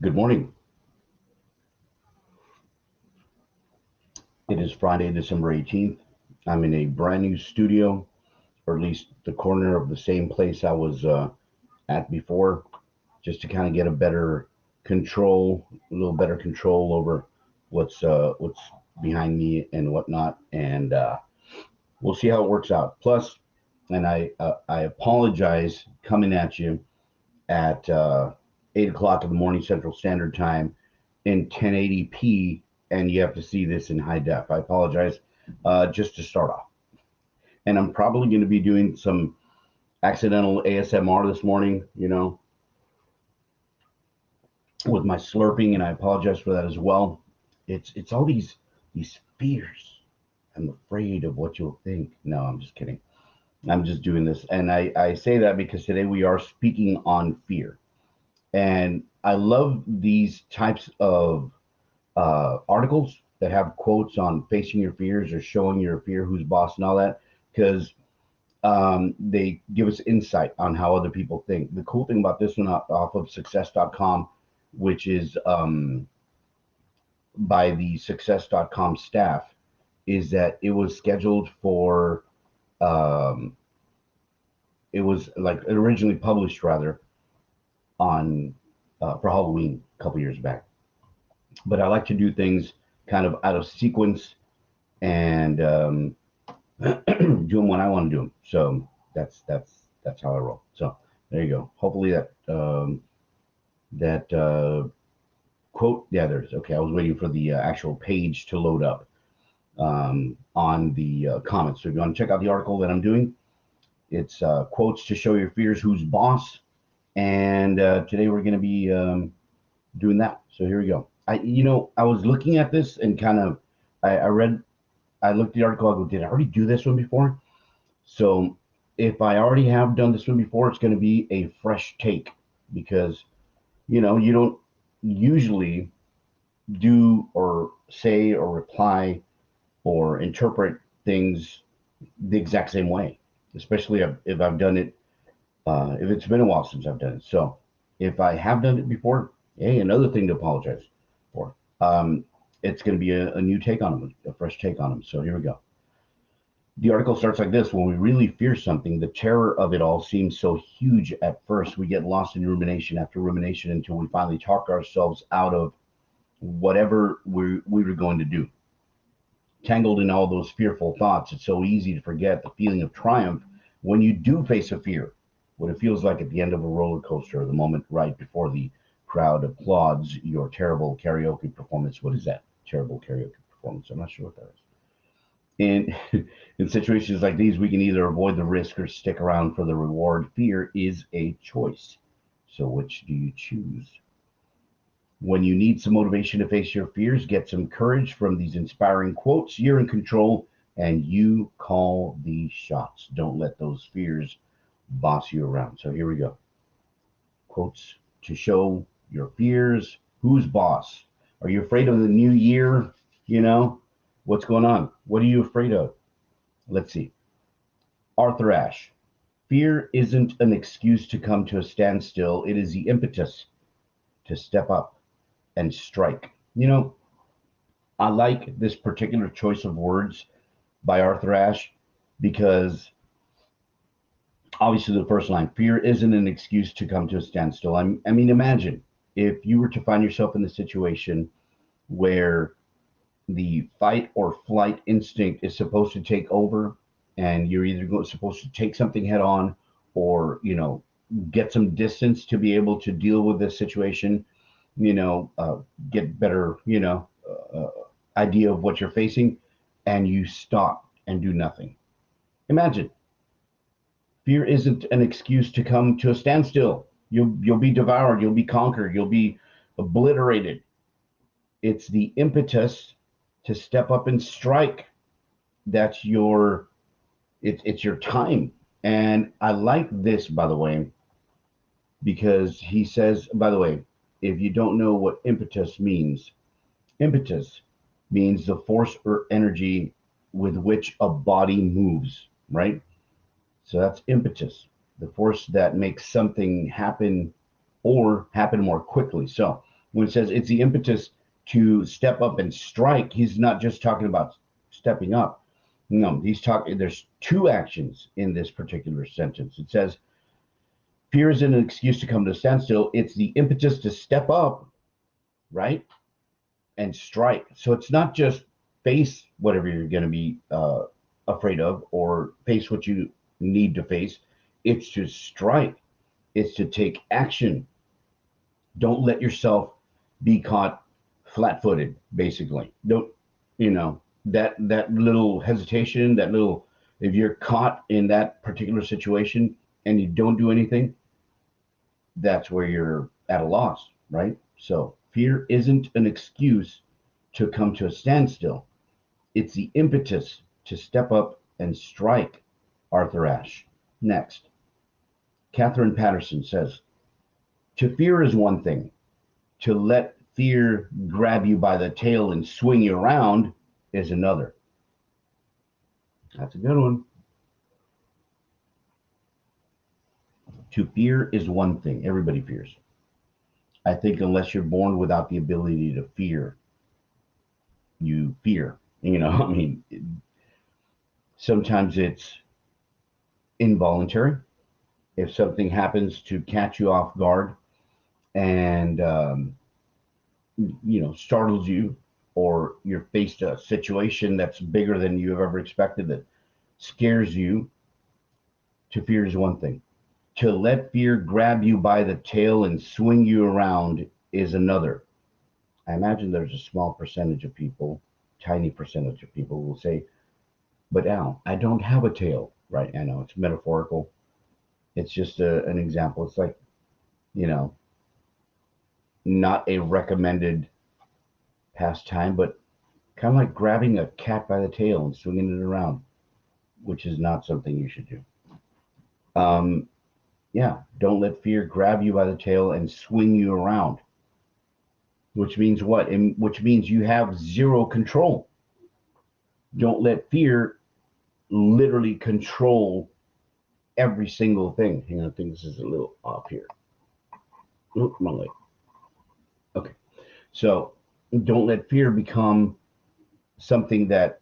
Good morning. It is Friday, December 18th. I'm in a brand new studio, or at least the corner of the same place I was at before, just to kind of get a better control, a little better control over what's behind me and whatnot, and we'll see how it works out. Plus, and I apologize coming at you at 8 o'clock in the morning Central Standard Time in 1080p, and you have to see this in high def. I apologize, just to start off. And I'm probably going to be doing some accidental ASMR this morning, with my slurping, and I apologize for that as well. It's all these fears. I'm afraid of what you'll think. No, I'm just kidding. I'm just doing this, and I say that because today we are speaking on fear, and I love these types of articles that have quotes on facing your fears or showing your fear who's boss and all that, because they give us insight on how other people think. The cool thing about this one off of success.com, which is by the success.com staff, is that it was scheduled for, um, it was like originally published rather on for Halloween a couple years back. But I like to do things kind of out of sequence and do them when I want to do them. So that's how I roll. So there you go. Hopefully that quote. Yeah, there's okay. I was waiting for the actual page to load up on the comments. So if you want to check out the article that I'm doing, it's quotes to show your fears who's boss. And today we're going to be doing that. So here we go. I was looking at this and kind of, I read, I looked at the article. I go, did I already do this one before? So if I already have done this one before, it's going to be a fresh take because, you don't usually do or say or reply or interpret things the exact same way, especially if I've done it, if it's been a while since I've done it. So if I have done it before, hey, another thing to apologize for. It's going to be a new take on them, a fresh take on them. So here we go. The article starts like this: when we really fear something, the terror of it all seems so huge at first. We get lost in rumination after rumination until we finally talk ourselves out of whatever we were going to do. Tangled in all those fearful thoughts, it's so easy to forget the feeling of triumph when you do face a fear, what it feels like at the end of a roller coaster, or the moment right before the crowd applauds your terrible karaoke performance. What is that? Terrible karaoke performance. I'm not sure what that is. In in situations like these, we can either avoid the risk or stick around for the reward. Fear is a choice. So which do you choose? When you need some motivation to face your fears, get some courage from these inspiring quotes. You're in control and you call the shots. Don't let those fears boss you around. So here we go. Quotes to show your fears. Who's boss? Are you afraid of the new year? You know, what's going on? What are you afraid of? Let's see. Arthur Ashe. Fear isn't an excuse to come to a standstill. It is the impetus to step up and strike. I like this particular choice of words by Arthur Ashe because obviously the first line, fear isn't an excuse to come to a standstill. I mean, imagine if you were to find yourself in a situation where the fight or flight instinct is supposed to take over and you're either supposed to take something head on or, get some distance to be able to deal with this situation, get better, idea of what you're facing, and you stop and do nothing. Imagine fear isn't an excuse to come to a standstill. You'll be devoured, you'll be conquered, you'll be obliterated. It's the impetus to step up and strike. That's your it's your time. And I like this, by the way, because he says, by the way, if you don't know what impetus means the force or energy with which a body moves, right? So that's impetus, the force that makes something happen or happen more quickly. So when it says it's the impetus to step up and strike, he's not just talking about stepping up. No, he's talking, there's two actions in this particular sentence. It says, fear isn't an excuse to come to a standstill. It's the impetus to step up, right? And strike. So it's not just face whatever you're going to be afraid of or face what you need to face. It's to strike. It's to take action. Don't let yourself be caught flat-footed. Basically, don't, you know, that little hesitation, that little, if you're caught in that particular situation and you don't do anything, that's where you're at a loss, right? So fear isn't an excuse to come to a standstill. It's the impetus to step up and strike. Arthur Ashe. Next, Catherine Patterson says, to fear is one thing. To let fear grab you by the tail and swing you around is another. That's a good one. To fear is one thing. Everybody fears. I think unless you're born without the ability to fear, you fear. You know, I mean, sometimes it's involuntary. If something happens to catch you off guard and, startles you, or you're faced a situation that's bigger than you've ever expected that scares you, to fear is one thing. To let fear grab you by the tail and swing you around is another. I imagine there's a small percentage of people, tiny percentage of people will say, but Al, I don't have a tail, right? I know it's metaphorical. It's just an example. It's like, you know, not a recommended pastime, but kind of like grabbing a cat by the tail and swinging it around, which is not something you should do. Um, yeah, don't let fear grab you by the tail and swing you around, which means what? Which means you have zero control. Don't let fear literally control every single thing. Hang on, I think this is a little off here. Oop, my leg. Okay, so don't let fear become something that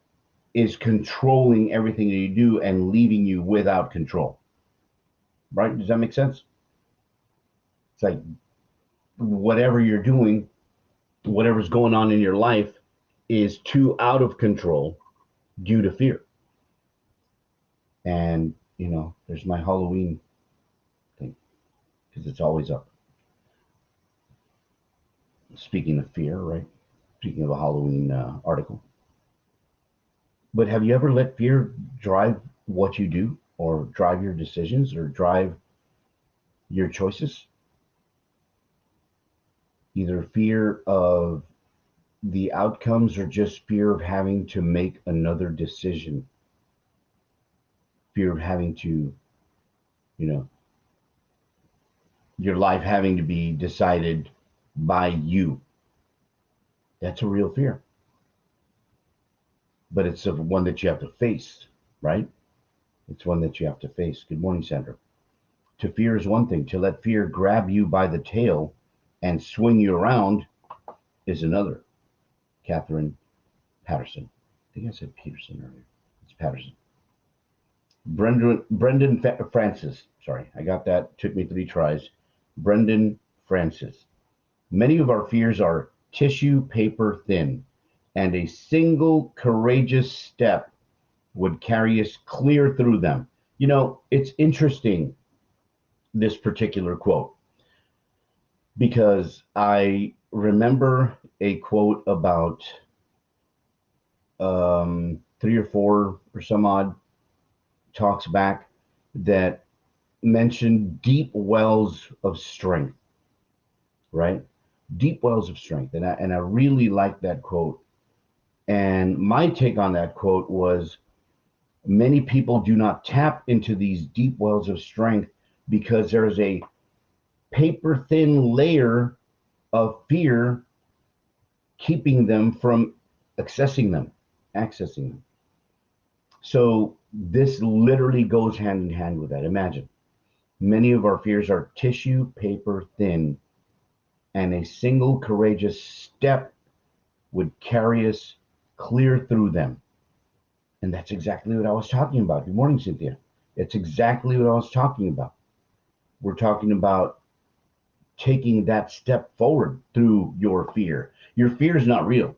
is controlling everything that you do and leaving you without control. Right? Does that make sense? It's like whatever you're doing, whatever's going on in your life is too out of control due to fear. And, there's my Halloween thing because it's always up. Speaking of fear, right? Speaking of a Halloween article. But have you ever let fear drive what you do or drive your decisions or drive your choices? Either fear of the outcomes or just fear of having to make another decision. Fear of having to, your life having to be decided by you. That's a real fear. But it's one that you have to face, right? It's one that you have to face. Good morning, Sandra. To fear is one thing. To let fear grab you by the tail and swing you around is another. Catherine Patterson. I think I said Peterson earlier. It's Patterson. Brendan Francis. Sorry, I got that. Took me 3 tries. Brendan Francis. Many of our fears are tissue paper thin, and a single courageous step would carry us clear through them. It's interesting, this particular quote, because I remember a quote about 3 or 4 or some odd talks back that mentioned deep wells of strength, right? Deep wells of strength. And I really like that quote. And my take on that quote was many people do not tap into these deep wells of strength because there's a paper thin layer of fear keeping them from accessing them. So this literally goes hand in hand with that. Imagine many of our fears are tissue paper thin, and a single courageous step would carry us clear through them. And that's exactly what I was talking about. Good morning, Cynthia. It's exactly what I was talking about. We're talking about taking that step forward through your fear. Your fear is not real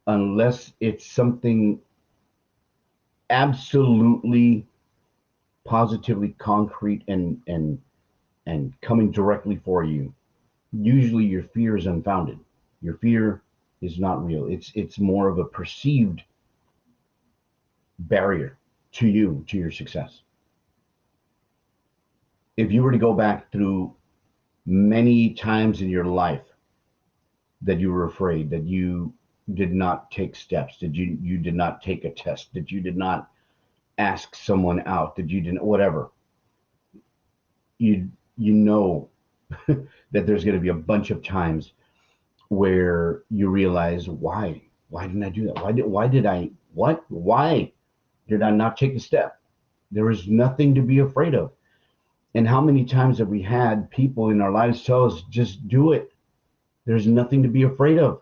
unless it's something absolutely positively concrete and coming directly for you. Usually your fear is unfounded. Your fear is not real. It's more of a perceived barrier to you, to your success. If you were to go back through many times in your life that you were afraid, that you did not take steps, that you did not take a test, that you did not ask someone out, that you didn't whatever, you know that there's going to be a bunch of times where you realize why didn't I do that? Why did I not take a step? There is nothing to be afraid of. And how many times have we had people in our lives tell us, just do it? There's nothing to be afraid of.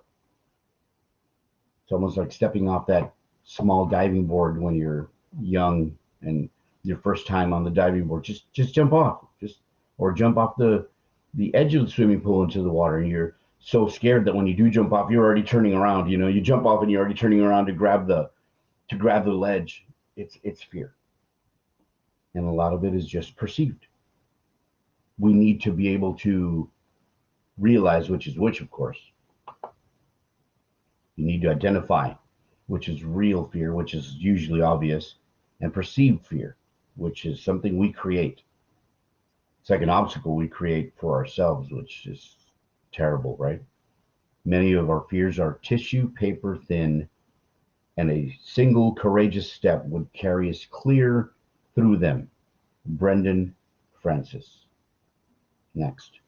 It's almost like stepping off that small diving board when you're young and your first time on the diving board. Just jump off. Just or jump off the edge of the swimming pool into the water, and you're so scared that when you do jump off, you're already turning around. You know, you jump off and you're already turning around to grab the ledge. It's fear. And a lot of it is just perceived. We need to be able to realize which is which, of course. You need to identify which is real fear, which is usually obvious, and perceived fear, which is something we create. It's like an obstacle we create for ourselves, which is terrible, right? Many of our fears are tissue paper thin, and a single courageous step would carry us clear through them. Brendan Francis. Next.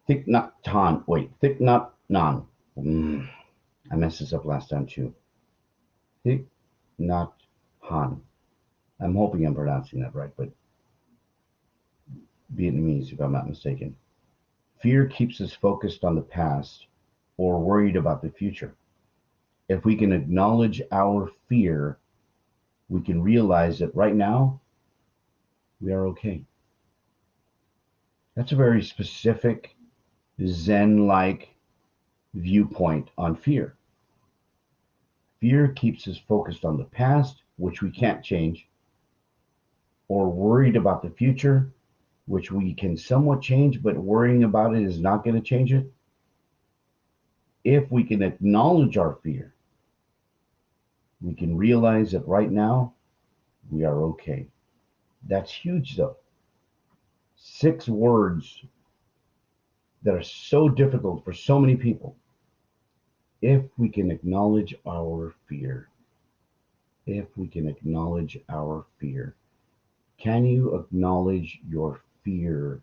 Thich Nhat Hanh. Wait, Thich Nhat Hanh. I messed this up last time too. Thich Nhat Hanh. I'm hoping I'm pronouncing that right, but Vietnamese, if I'm not mistaken. Fear keeps us focused on the past or worried about the future. If we can acknowledge our fear, we can realize that right now we are okay. That's a very specific Zen like viewpoint on fear. Fear keeps us focused on the past, which we can't change, or worried about the future, which we can somewhat change, but worrying about it is not going to change it. If we can acknowledge our fear, we can realize that right now we are okay. That's huge, though. 6 words that are so difficult for so many people. If we can acknowledge our fear, if we can acknowledge our fear, can you acknowledge your fear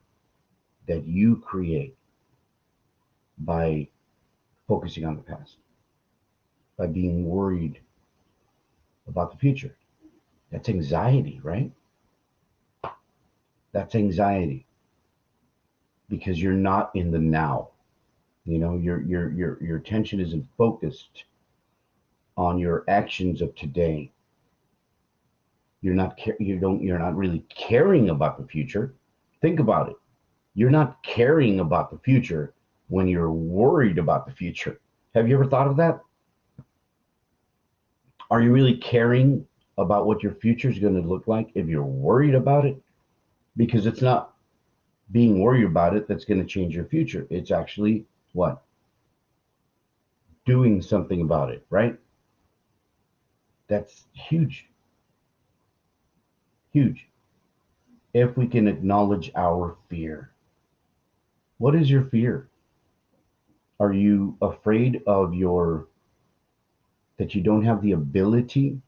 that you create by focusing on the past, by being worried about the future? That's anxiety, right? That's anxiety because you're not in the now. You know, your attention isn't focused on your actions of today. You're not really caring about the future. Think about it. You're not caring about the future when you're worried about the future. Have you ever thought of that? Are you really caring about what your future is going to look like if you're worried about it? Because it's not being worried about it that's going to change your future. It's actually what? Doing something about it, right? That's huge. Huge. If we can acknowledge our fear. What is your fear? Are you afraid of your that you don't have the ability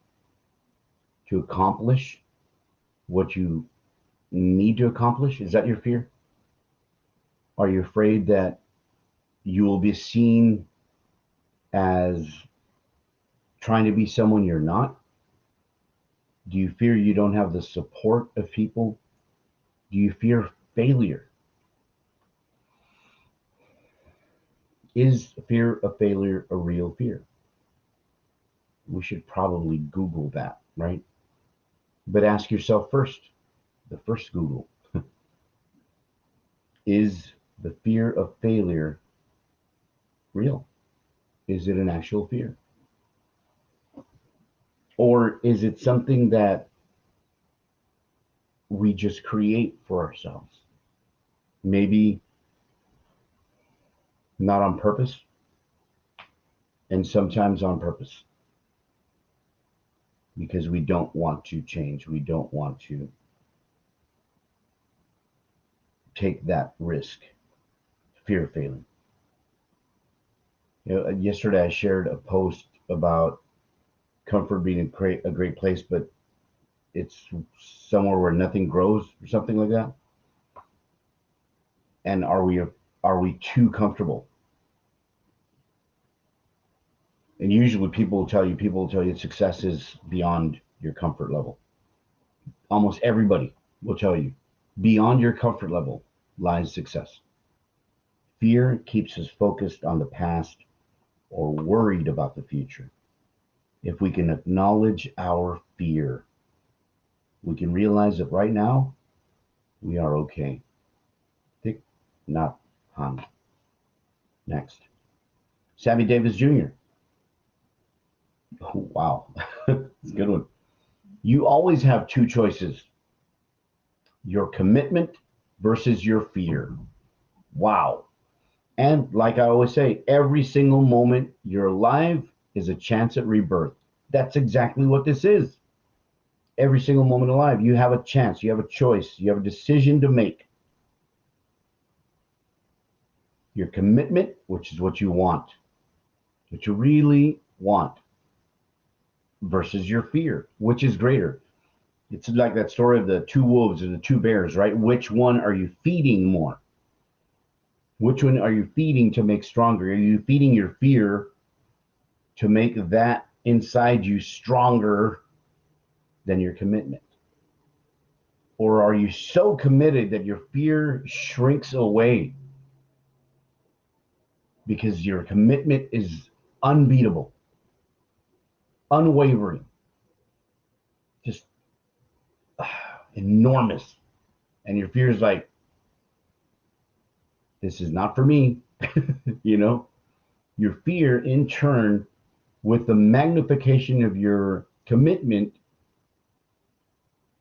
to accomplish what you need to accomplish? Is that your fear? Are you afraid that you will be seen as trying to be someone you're not? Do you fear you don't have the support of people? Do you fear failure? Is fear of failure a real fear? We should probably Google that, right? But ask yourself first, the first Google, is the fear of failure real? Is it an actual fear? Or is it something that we just create for ourselves? Maybe not on purpose, and sometimes on purpose because we don't want to change. We don't want to take that risk, fear of failing. Yesterday I shared a post about comfort being a great place, but it's somewhere where nothing grows or something like that. And are we too comfortable? And usually people will tell you success is beyond your comfort level. Almost everybody will tell you beyond your comfort level lies success. Fear keeps us focused on the past or worried about the future. If we can acknowledge our fear, we can realize that right now we are okay. Thick, not Han. Next. Sammy Davis Jr. Oh, wow. It's a good one. You always have two choices: your commitment versus your fear. Wow. And like I always say, every single moment you're alive is a chance at rebirth. That's exactly what this is. Every single moment alive, you have a chance, you have a choice, you have a decision to make. Your commitment, which is what you want, what you really want, versus your fear, which is greater. It's like that story of the two wolves and the two bears, right? Which one are you feeding more? Which one are you feeding to make stronger? Are you feeding your fear to make that inside you stronger than your commitment? Or are you so committed that your fear shrinks away because your commitment is unbeatable, unwavering, just enormous? And your fear is like, this is not for me, you know? Your fear, in turn, with the magnification of your commitment,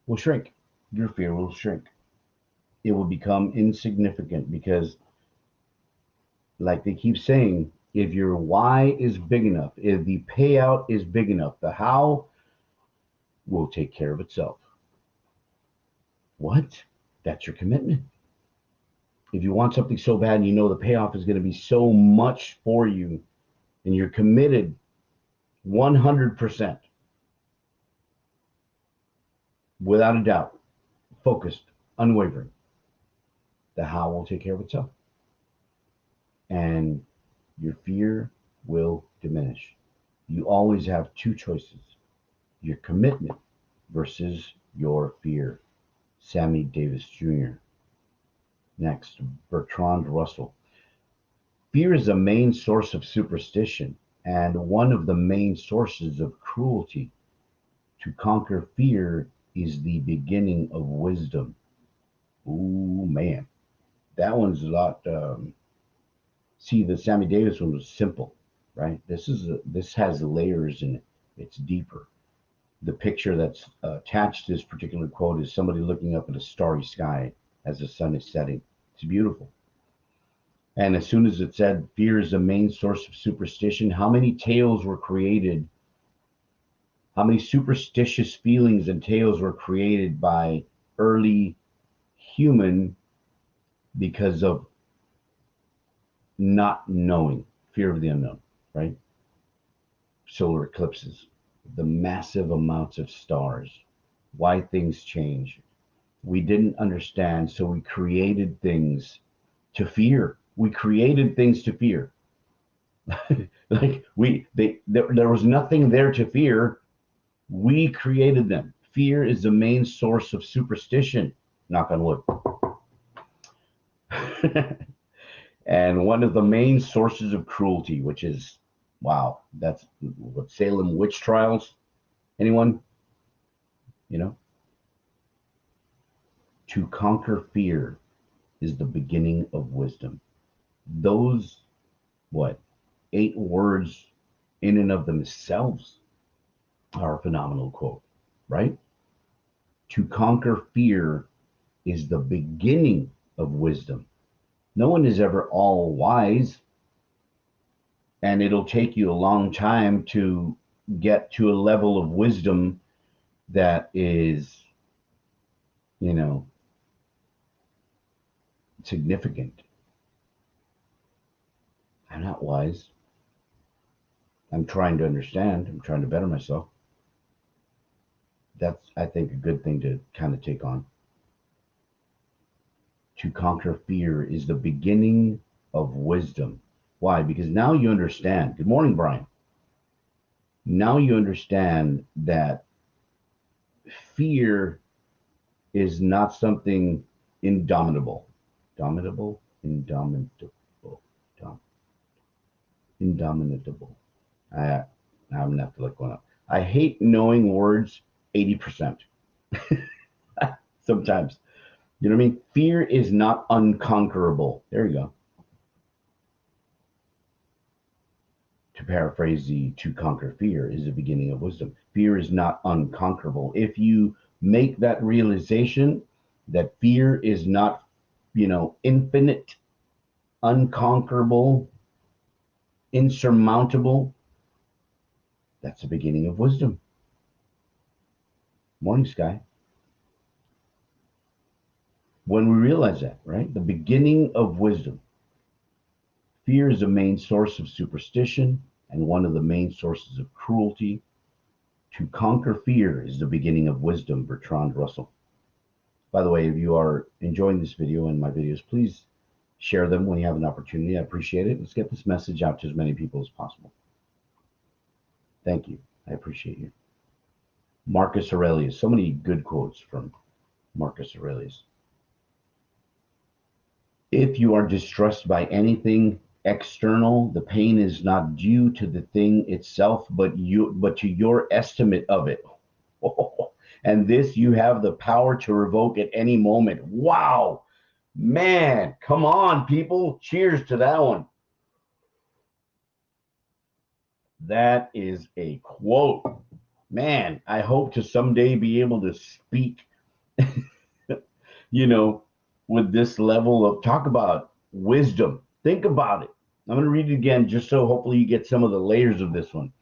will shrink. Your fear will shrink. It will become insignificant because, like they keep saying, if your why is big enough, if the payout is big enough, the how will take care of itself. What? That's your commitment. If you want something so bad and you know the payoff is going to be so much for you and you're committed 100%, without a doubt, focused, unwavering, the how will take care of itself. And your fear will diminish. You always have two choices: your commitment versus your fear. Sammy Davis Jr. Next, Bertrand Russell. Fear is the main source of superstition and one of the main sources of cruelty. To conquer fear is the beginning of wisdom. Ooh, man. That one's a lot. See, the Sammy Davis one was simple, right? This has layers in it. It's deeper. The picture that's attached to this particular quote is somebody looking up at a starry sky as the sun is setting. It's beautiful. And as soon as it said fear is the main source of superstition, how many tales were created? How many superstitious feelings and tales were created by early human because of not knowing, fear of the unknown, right? Solar eclipses, the massive amounts of stars, why things change. We didn't understand, so we created things to fear. We created things to fear. Like there was nothing there to fear. We created them. Fear is the main source of superstition. Knock on wood. And one of the main sources of cruelty, which is, wow, that's what Salem witch trials. Anyone? You know, to conquer fear is the beginning of wisdom. Those, what, 8 words in and of themselves are a phenomenal quote, right? To conquer fear is the beginning of wisdom. No one is ever all wise, and it'll take you a long time to get to a level of wisdom that is, you know, significant. I'm not wise. I'm trying to understand. I'm trying to better myself. That's, I think, a good thing to kind of take on. To conquer fear is the beginning of wisdom. Why? Because now you understand. Good morning, Brian. Now you understand that fear is not something indomitable. Domitable? Indomitable. Dom, indomitable. I'm going to have to look one up. I hate knowing words 80% sometimes. You know what I mean? Fear is not unconquerable. There you go. To paraphrase the to conquer fear is the beginning of wisdom. Fear is not unconquerable. If you make that realization that fear is not, infinite, unconquerable, insurmountable, that's the beginning of wisdom. Morning, Sky. When we realize that, right? The beginning of wisdom. Fear is the main source of superstition and one of the main sources of cruelty. To conquer fear is the beginning of wisdom, Bertrand Russell. By the way, if you are enjoying this video and my videos, please share them when you have an opportunity. I appreciate it. Let's get this message out to as many people as possible. Thank you. I appreciate you. Marcus Aurelius. So many good quotes from Marcus Aurelius. If you are distressed by anything external, the pain is not due to the thing itself, but to your estimate of it. And this you have the power to revoke at any moment. Wow, man, come on, people. Cheers to that one. That is a quote. Man, I hope to someday be able to speak, you know, with this level of talk about wisdom. Think about it. I'm going to read it again just so hopefully you get some of the layers of this one.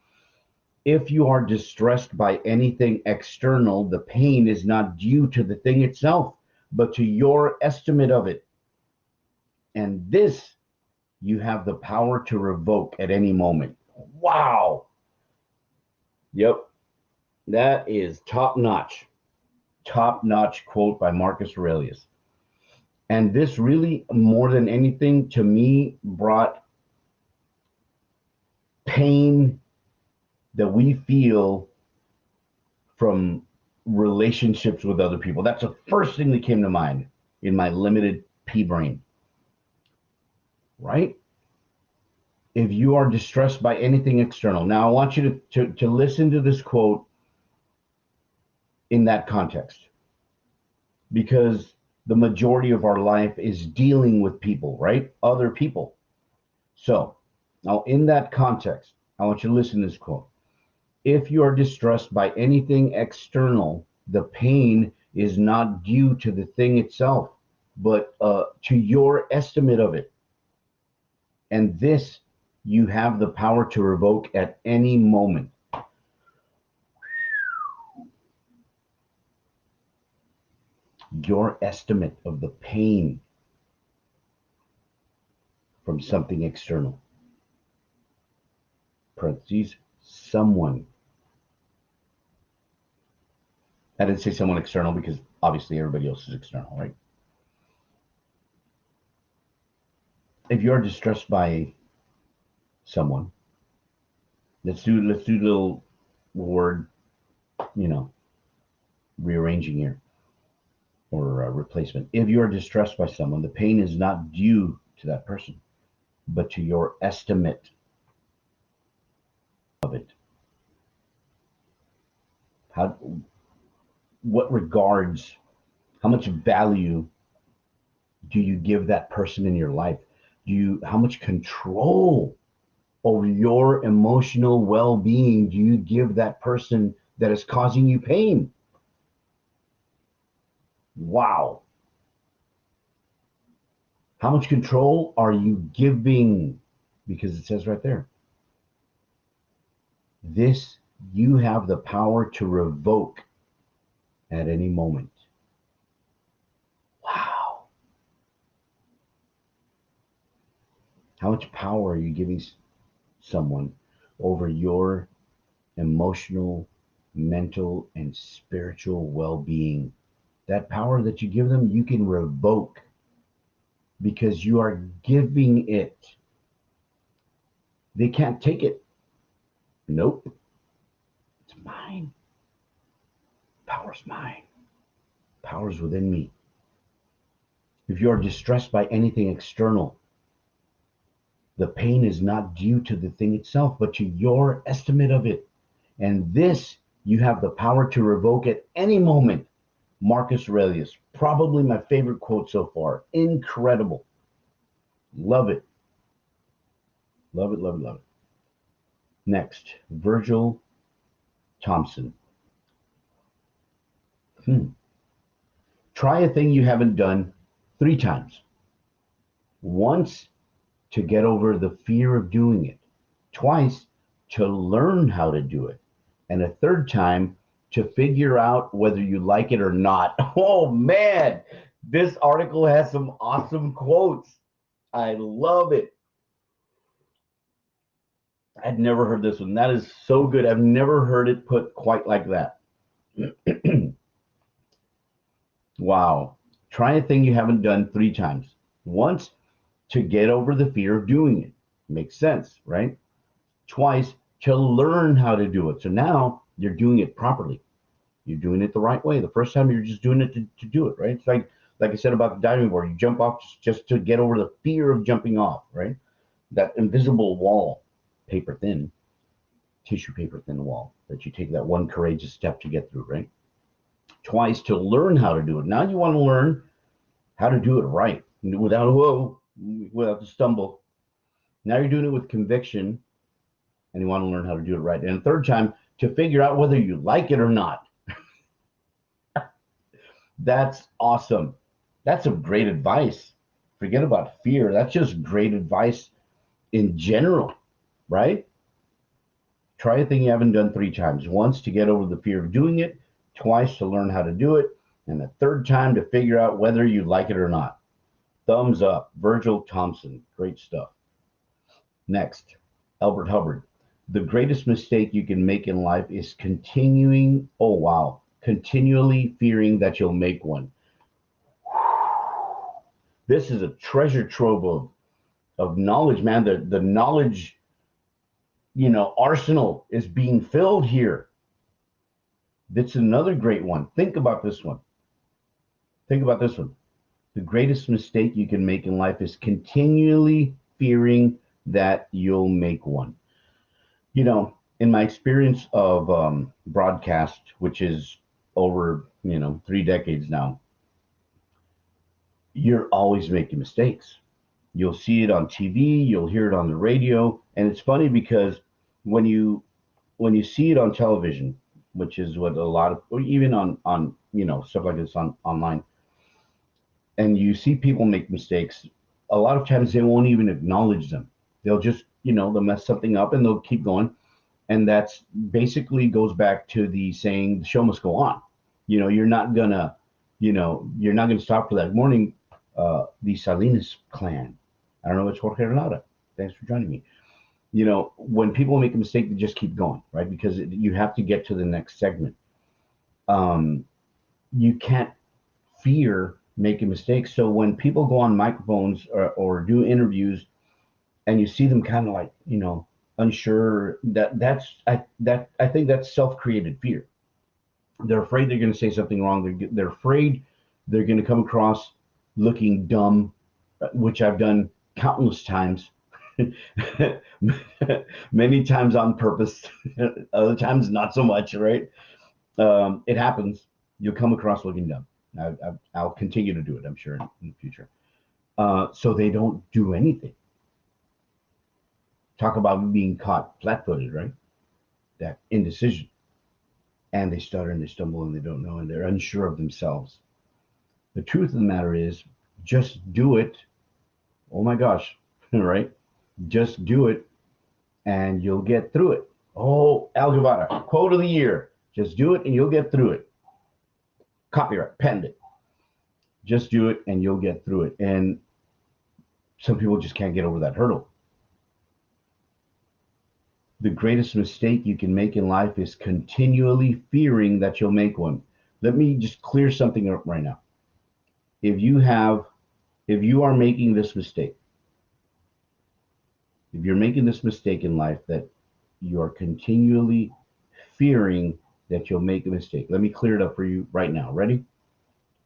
If you are distressed by anything external, the pain is not due to the thing itself, but to your estimate of it. And this you have the power to revoke at any moment. Wow. Yep. That is top notch. Top notch quote by Marcus Aurelius. And this really, more than anything, to me, brought pain that we feel from relationships with other people. That's the first thing that came to mind in my limited pea brain. Right? If you are distressed by anything external. Now, I want you to listen to this quote in that context, because the majority of our life is dealing with people, right? Other people. So, now in that context, I want you to listen to this quote. If you are distressed by anything external, the pain is not due to the thing itself, but to your estimate of it. And this you have the power to revoke at any moment. Your estimate of the pain from something external. Parentheses, someone. I didn't say someone external because obviously everybody else is external, right? If you're distressed by someone, let's do a little word, rearranging here, or replacement. If you are distressed by someone, the pain is not due to that person, but to your estimate of it. How, what regards, how much value do you give that person in your life? How much control over your emotional well-being do you give that person that is causing you pain? Wow. How much control are you giving? Because it says right there, this you have the power to revoke at any moment. Wow. How much power are you giving someone over your emotional, mental, and spiritual well-being? That power that you give them, you can revoke because you are giving it. They can't take it. Nope. It's mine. Power's mine. Power's within me. If you are distressed by anything external, the pain is not due to the thing itself, but to your estimate of it. And this you have the power to revoke at any moment. Marcus Aurelius, probably my favorite quote so far. Incredible. Love it. Love it, love it, love it. Next, Virgil Thompson. Try a thing you haven't done 3 times. Once to get over the fear of doing it. Twice to learn how to do it. And a third time to figure out whether you like it or not. Oh man, this article has some awesome quotes. I love it. I'd never heard this one. That is so good. I've never heard it put quite like that. Wow. Try a thing you haven't done 3 times. Once to get over the fear of doing it. Makes sense, right? Twice to learn how to do it. So now you're doing it properly. You're doing it the right way. The first time you're just doing it to do it, right? It's like I said about the diving board. You jump off just to get over the fear of jumping off, right? That invisible wall, paper thin, tissue paper thin wall that you take that one courageous step to get through, right? Twice to learn how to do it. Now you want to learn how to do it right without the stumble. Now you're doing it with conviction and you want to learn how to do it right. And a third time to figure out whether you like it or not. That's awesome. That's some great advice. Forget about fear. That's just great advice in general, right? Try a thing you haven't done 3 times. Once to get over the fear of doing it, twice to learn how to do it, and the third time to figure out whether you like it or not. Thumbs up. Virgil Thompson. Great stuff. Next, Albert Hubbard. The greatest mistake you can make in life is continually fearing that you'll make one. This is a treasure trove of knowledge, man. The knowledge, arsenal is being filled here. That's another great one. Think about this one. Think about this one. The greatest mistake you can make in life is continually fearing that you'll make one. In my experience of broadcast, which is over, 3 decades now, you're always making mistakes. You'll see it on TV, you'll hear it on the radio, and it's funny because when you see it on television, which is what a lot of, or even on stuff like this online, and you see people make mistakes, a lot of times they won't even acknowledge them. They'll just, they'll mess something up and they'll keep going. And that's basically goes back to the saying, the show must go on. You're not gonna, you're not gonna stop for that. Morning, the Salinas clan. I don't know, it's Jorge Renata. Thanks for joining me. When people make a mistake, they just keep going, right? Because you have to get to the next segment. You can't fear making mistakes. So when people go on microphones or do interviews, and you see them kind of like, unsure, I think that's self-created fear. They're afraid they're going to say something wrong. They're afraid they're going to come across looking dumb, which I've done countless times. Many times on purpose, other times not so much, right? It happens. You'll come across looking dumb. I'll continue to do it, I'm sure, in the future. So they don't do anything. Talk about being caught flat-footed, right? That indecision. And they stutter and they stumble and they don't know and they're unsure of themselves. The truth of the matter is, just do it. Oh my gosh, right? Just do it and you'll get through it. Oh, Al Guevara, quote of the year. Just do it and you'll get through it. Copyright, patent it. Just do it and you'll get through it. And some people just can't get over that hurdle. The greatest mistake you can make in life is continually fearing that you'll make one. Let me just clear something up right now. If you are making this mistake, if you're making this mistake in life that you are continually fearing that you'll make a mistake, let me clear it up for you right now. Ready?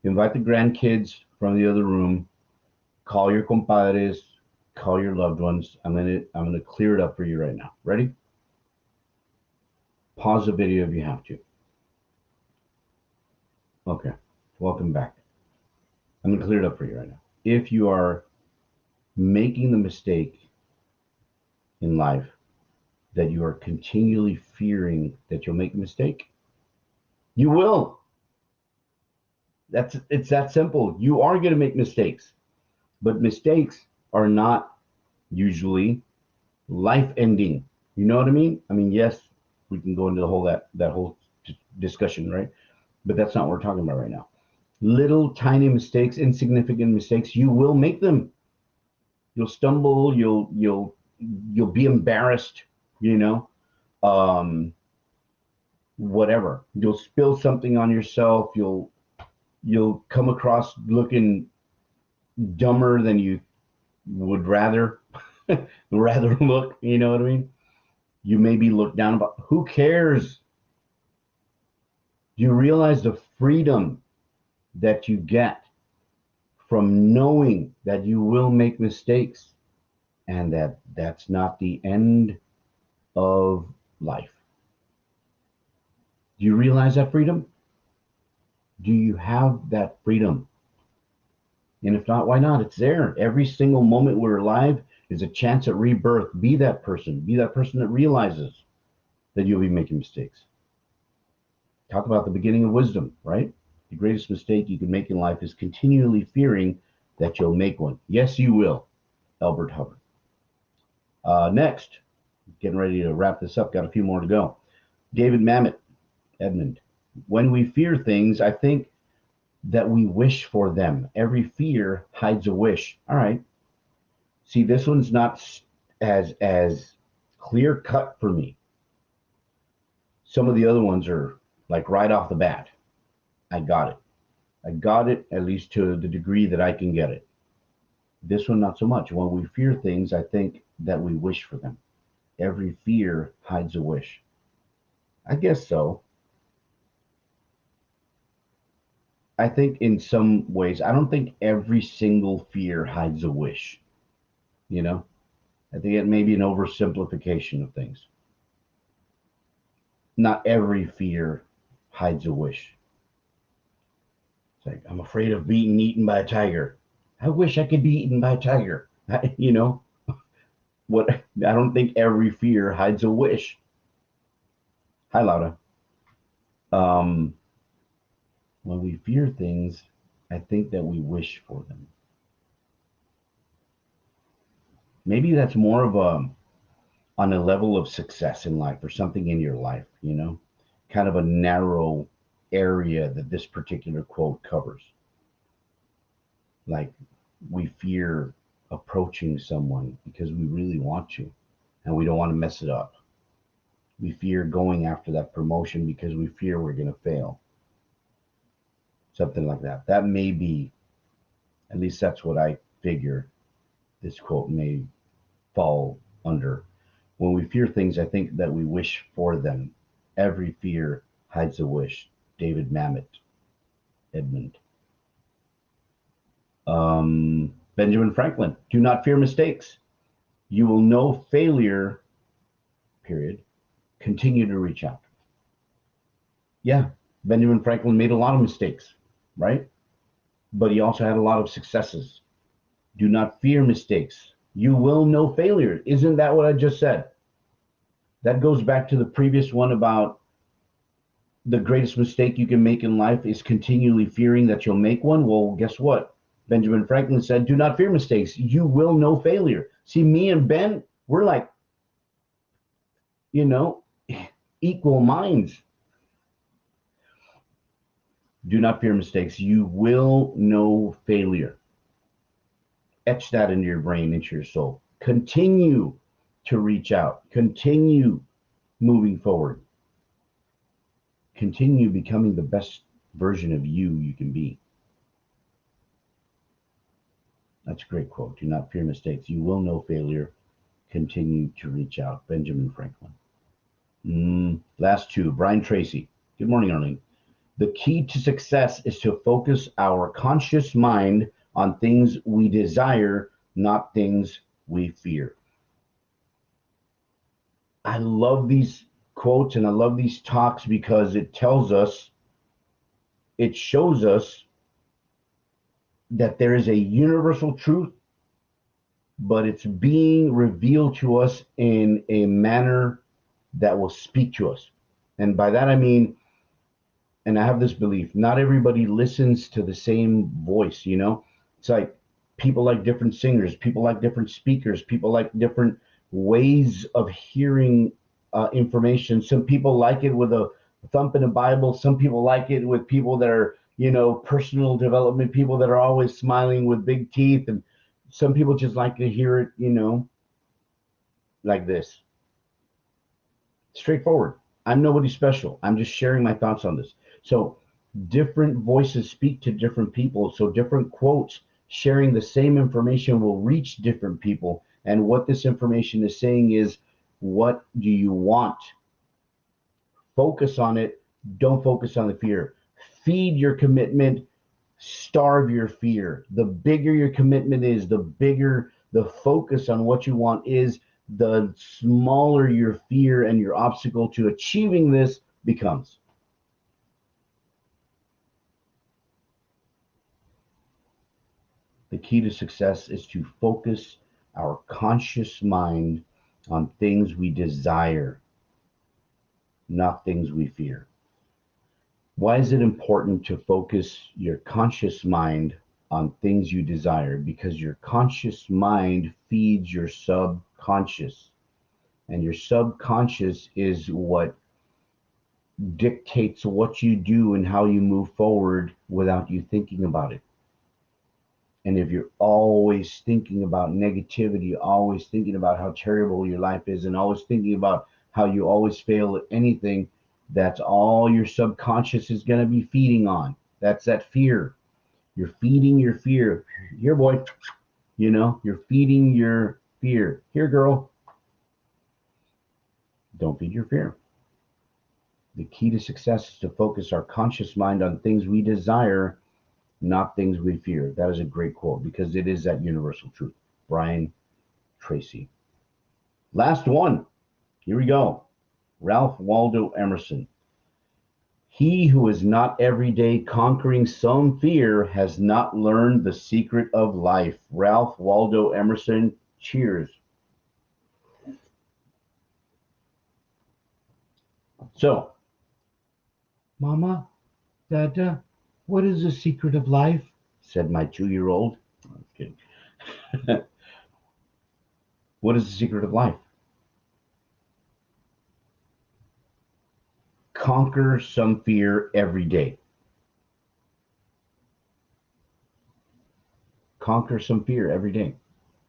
Invite the grandkids from the other room, call your compadres, call your loved ones. I'm gonna clear it up for you right now. Ready? Pause the video if you have to. Okay. Welcome back. I'm gonna clear it up for you right now. If you are making the mistake in life that you are continually fearing that you'll make a mistake, you will. It's that simple. You are going to make mistakes, but mistakes are not usually life ending. You know what I mean? I mean, yes, we can go into the whole that whole discussion, right? But that's not what we're talking about right now. Little tiny mistakes, insignificant mistakes, you will make them. You'll stumble, you'll be embarrassed, you know. Whatever. You'll spill something on yourself, you'll come across looking dumber than you would rather look, you know what I mean? You may be looked down about. Who cares? Do you realize the freedom that you get from knowing that you will make mistakes and that that's not the end of life? Do you realize that freedom? Do you have that freedom? And if not, why not? It's there. Every single moment we're alive is a chance at rebirth. Be that person. Be that person that realizes that you'll be making mistakes. Talk about the beginning of wisdom, right? The greatest mistake you can make in life is continually fearing that you'll make one. Yes, you will. Albert Hubbard. Next, getting ready to wrap this up. Got a few more to go. David Mamet, Edmund. When we fear things, I think that we wish for them. Every fear hides a wish. All right. See, this one's not as clear cut for me. Some of the other ones are like right off the bat. I got it. I got it, at least to the degree that I can get it. This one, not so much. When we fear things, I think that we wish for them. Every fear hides a wish. I guess so. I think in some ways, I don't think every single fear hides a wish. You know, I think it may be an oversimplification of things. Not every fear hides a wish. It's like, I'm afraid of being eaten by a tiger. I wish I could be eaten by a tiger. You know, what? I don't think every fear hides a wish. Hi, Laura. Um, when we fear things, I think that we wish for them. Maybe that's more of a on a level of success in life or something in your life, you know, kind of a narrow area that this particular quote covers. Like we fear approaching someone because we really want to and we don't want to mess it up. We fear going after that promotion because we fear we're going to fail. Something like that. That may be, at least that's what I figure this quote may fall under. When we fear things, I think that we wish for them. Every fear hides a wish. David Mamet, Edmund. Benjamin Franklin. Do not fear mistakes. You will know failure, period. Continue to reach out. Yeah, Benjamin Franklin made a lot of mistakes, right? But he also had a lot of successes. Do not fear mistakes. You will know failure. Isn't that what I just said? That goes back to the previous one about the greatest mistake you can make in life is continually fearing that you'll make one. Well, guess what? Benjamin Franklin said, do not fear mistakes. You will know failure. See, me and Ben, we're like, you know, equal minds. Do not fear mistakes. You will know failure. Etch that into your brain, into your soul. Continue to reach out. Continue moving forward. Continue becoming the best version of you can be. That's a great quote. Do not fear mistakes. You will know failure. Continue to reach out. Benjamin Franklin. Last two. Brian Tracy. Good morning, Arlene. The key to success is to focus our conscious mind on things we desire, not things we fear. I love these quotes and I love these talks because it tells us, it shows us that there is a universal truth, but it's being revealed to us in a manner that will speak to us. And by that I mean, and I have this belief, not everybody listens to the same voice, you know? It's like people like different singers, people like different speakers, people like different ways of hearing information. Some people like it with a thump in the Bible. Some people like it with people that are, you know, personal development, people that are always smiling with big teeth. And some people just like to hear it, you know, like this. Straightforward. I'm nobody special. I'm just sharing my thoughts on this. So different voices speak to different people. So different quotes sharing the same information will reach different people. And what this information is saying is, what do you want? Focus on it. Don't focus on the fear. Feed your commitment. Starve your fear. The bigger your commitment is, the bigger the focus on what you want is, the smaller your fear and your obstacle to achieving this becomes. The key to success is to focus our conscious mind on things we desire, not things we fear. Why is it important to focus your conscious mind on things you desire? Because your conscious mind feeds your subconscious, and your subconscious is what dictates what you do and how you move forward without you thinking about it. And if you're always thinking about negativity, always thinking about how terrible your life is, and always thinking about how you always fail at anything, that's all your subconscious is going to be feeding on. That's that fear. You're feeding your fear. Here, boy, you know, you're feeding your fear. Here, girl, don't feed your fear. The key to success is to focus our conscious mind on things we desire, not things we fear. That is a great quote because it is that universal truth. Brian Tracy. Last one. Here we go. Ralph Waldo Emerson. He who is not every day conquering some fear has not learned the secret of life. Ralph Waldo Emerson. Cheers. So, Mama, Dada, what is the secret of life? Said my 2-year-old. I'm kidding. What is the secret of life? Conquer some fear every day. Conquer some fear every day.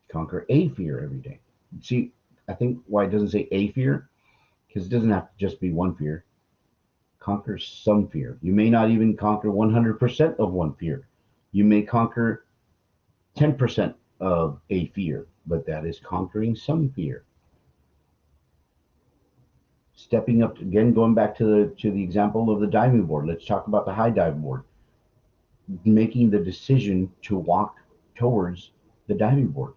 Conquer a fear every day. See, I think why it doesn't say a fear, because it doesn't have to just be one fear. Conquer some fear. You may not even conquer 100% of one fear. You may conquer 10% of a fear, but that is conquering some fear. Stepping up again, going back to the example of the diving board. Let's talk about the high dive board. Making the decision to walk towards the diving board.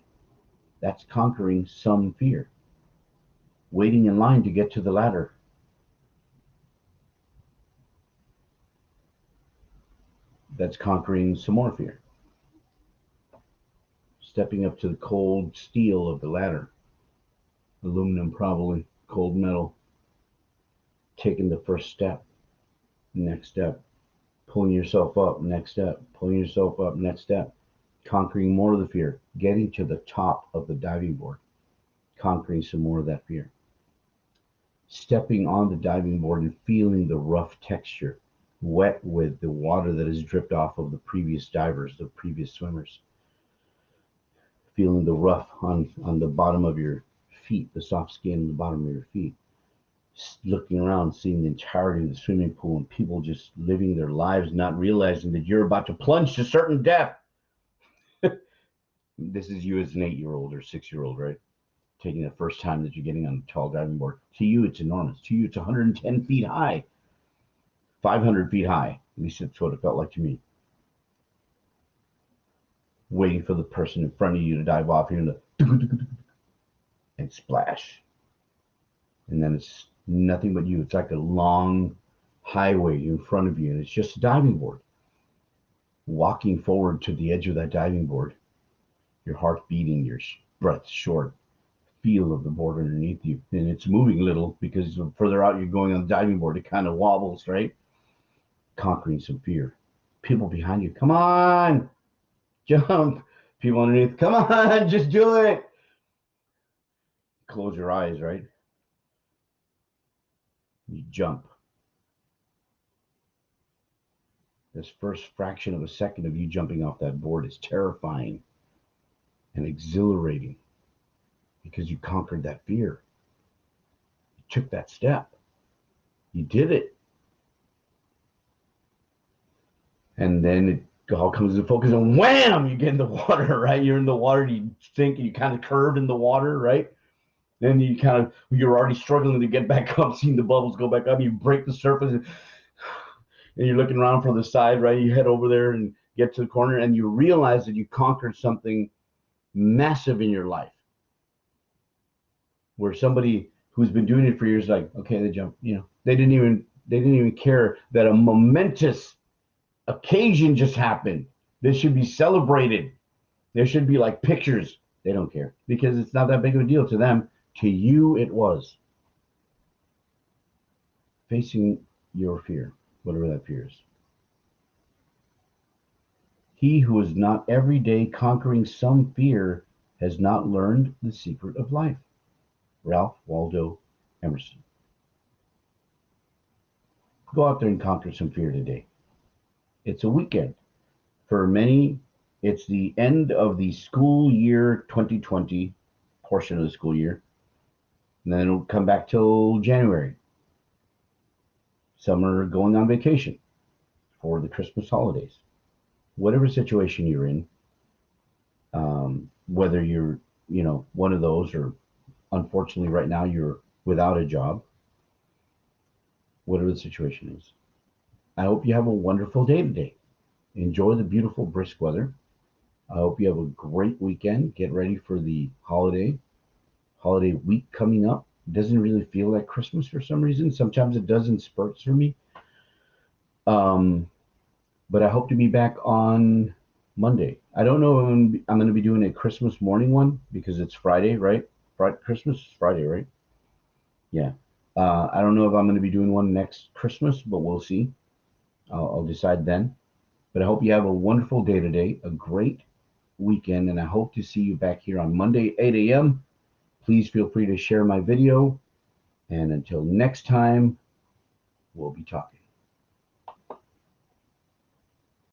That's conquering some fear. Waiting in line to get to the ladder. That's conquering some more fear. Stepping up to the cold steel of the ladder. Aluminum, probably, cold metal. Taking the first step, next step. Pulling yourself up, next step. Pulling yourself up, next step. Conquering more of the fear. Getting to the top of the diving board. Conquering some more of that fear. Stepping on the diving board and feeling the rough texture, wet with the water that has dripped off of the previous divers, the previous swimmers. Feeling the rough on the bottom of your feet, the soft skin on the bottom of your feet. Looking around, seeing the entirety of the swimming pool and people just living their lives, not realizing that you're about to plunge to certain depth. This is you as an 8-year-old or 6-year-old, right? Taking the first time that you're getting on a tall diving board. To you, it's enormous. To you, it's 110 feet high, 500 feet high. At least that's what it felt like to me. Waiting for the person in front of you to dive off here and splash. And then it's nothing but you. It's like a long highway in front of you, and it's just a diving board. Walking forward to the edge of that diving board, your heart beating, your breath short, feel of the board underneath you. And it's moving a little because the further out you're going on the diving board, it kind of wobbles, right? Conquering some fear. People behind you, come on, jump. People underneath, come on, just do it. Close your eyes, right? You jump. This first fraction of a second of you jumping off that board is terrifying and exhilarating because you conquered that fear. You took that step. You did it. And then it all comes to focus and wham, you get in the water, right? You're in the water, you sink, and you kind of curve in the water, right? Then you're already struggling to get back up, seeing the bubbles go back up. You break the surface and you're looking around from the side, right? You head over there and get to the corner and you realize that you conquered something massive in your life. Where somebody who's been doing it for years, like, okay, they jump, they didn't even care that a momentous occasion just happened. This should be celebrated. There should be like pictures. They don't care because it's not that big of a deal to them. To you, it was. Facing your fear, whatever that fear is. He who is not every day conquering some fear has not learned the secret of life. Ralph Waldo Emerson. Go out there and conquer some fear today. It's a weekend. For many, it's the end of the school year 2020 portion of the school year. And then it'll come back till January. Some are going on vacation for the Christmas holidays. Whatever situation you're in, whether you're, one of those or unfortunately right now you're without a job, whatever the situation is. I hope you have a wonderful day today. Enjoy the beautiful brisk weather. I hope you have a great weekend. Get ready for the holiday week coming up. It doesn't really feel like Christmas for some reason. Sometimes it does in spurts for me. But I hope to be back on Monday. I don't know if I'm going to be doing a Christmas morning one because it's Friday, right? Christmas is Friday, right? Yeah. I don't know if I'm going to be doing one next Christmas, but we'll see. I'll decide then. But I hope you have a wonderful day today, a great weekend, and I hope to see you back here on Monday, 8 a.m. Please feel free to share my video. And until next time, we'll be talking.